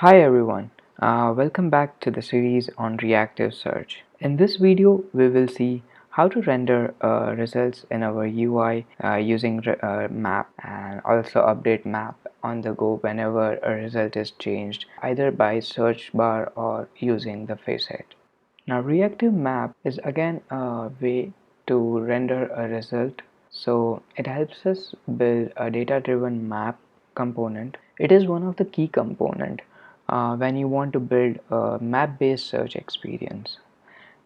Hi everyone, welcome back to the series on reactive search. In this video, we will see how to render results in our UI using map and also update map on the go whenever a result is changed either by search bar or using the facet. Now reactive map is again a way to render a result, so it helps us build a data-driven map component. It is one of the key component when you want to build a map-based search experience.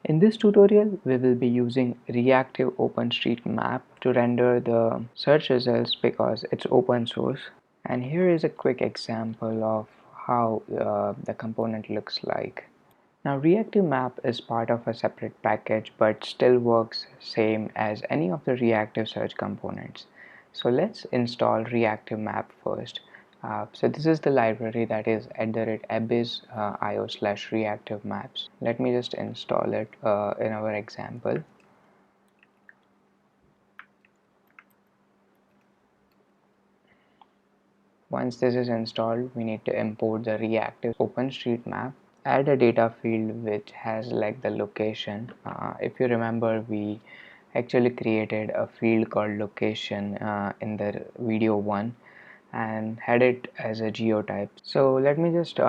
In this tutorial, we will be using ReactiveOpenStreetMap to render the search results because it's open source. And here is a quick example of how the component looks like. Now Reactive Map is part of a separate package but still works same as any of the reactive search components. So let's install Reactive Map first. So this is the library that is @abyss.io/reactivemaps. Let me just install it in our example. Once this is installed, we need to import the Reactive OpenStreetMap. Add a data field which has like the location. If you remember, we actually created a field called location in the video 1 and had it as a geotype. So let me just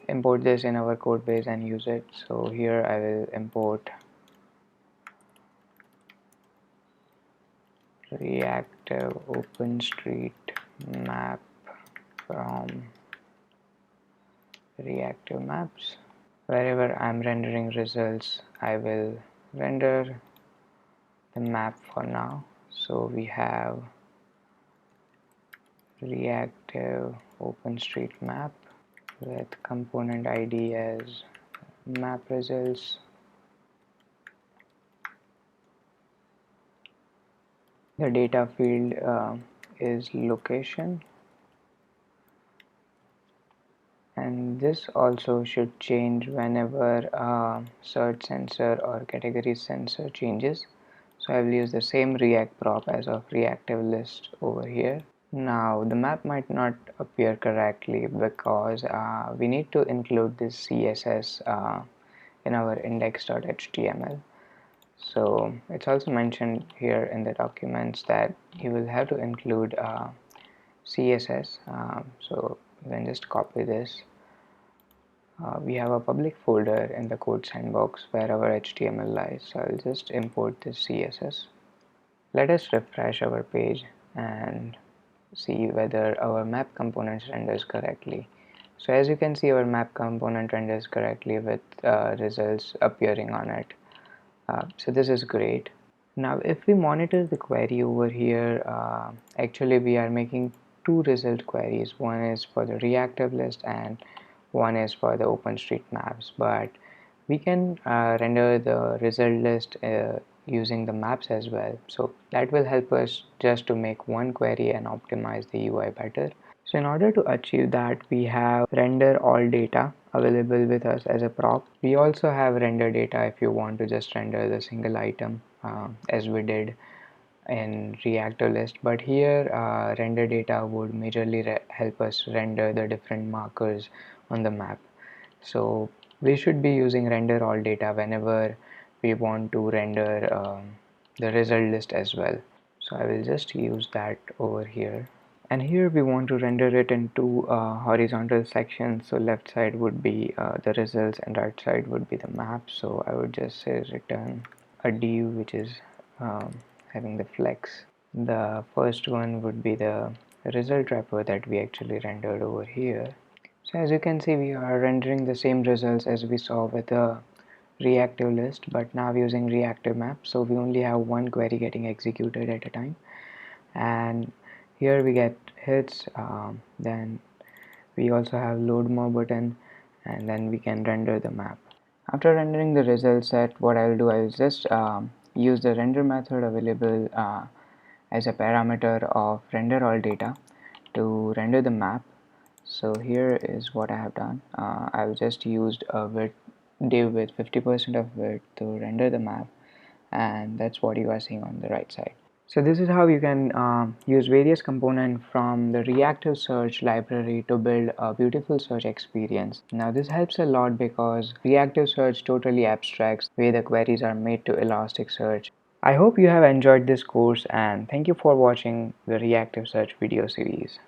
import this in our code base and use it. So here I will import Reactive OpenStreetMap from Reactive Maps. Wherever I'm rendering results, I will render the map for now. So we have Reactive OpenStreetMap with component ID as map results. The data field is location, and this also should change whenever search sensor or category sensor changes. So I will use the same React prop as of reactive list over here. Now the map might not appear correctly because we need to include this CSS in our index.html. So it's also mentioned here in the documents that you will have to include CSS. So you can just copy this. We have a public folder in the code sandbox where our HTML lies. So I'll just import this CSS. Let us refresh our page and see whether our map components renders correctly. So as you can see, our map component renders correctly with results appearing on it. So this is great. Now if we monitor the query over here, actually we are making two result queries. One is for the reactive list and one is for the OpenStreetMaps, but we can render the result list using the maps as well. So that will help us just to make one query and optimize the UI better. So in order to achieve that, we have render all data available with us as a prop. We also have render data if you want to just render the single item as we did in reactive list, but here render data would majorly help us render the different markers on the map. So we should be using render all data whenever we want to render the result list as well. So I will just use that over here, and here we want to render it in two horizontal sections. So left side would be the results and right side would be the map. So I would just say return a div which is having the flex. The first one would be the result wrapper that we actually rendered over here. So as you can see, we are rendering the same results as we saw with the reactive list, but now using reactive map. So we only have one query getting executed at a time, and here we get hits. Then we also have load more button, and then we can render the map. After rendering the result set, what I will do, I will just use the render method available as a parameter of render all data to render the map. So here is what I have done. I've just used a width div with 50% of width to render the map, and that's what you are seeing on the right side. So this is how you can use various components from the reactive search library to build a beautiful search experience. Now this helps a lot because reactive search totally abstracts the way the queries are made to Elasticsearch. I hope you have enjoyed this course and thank you for watching the reactive search video series.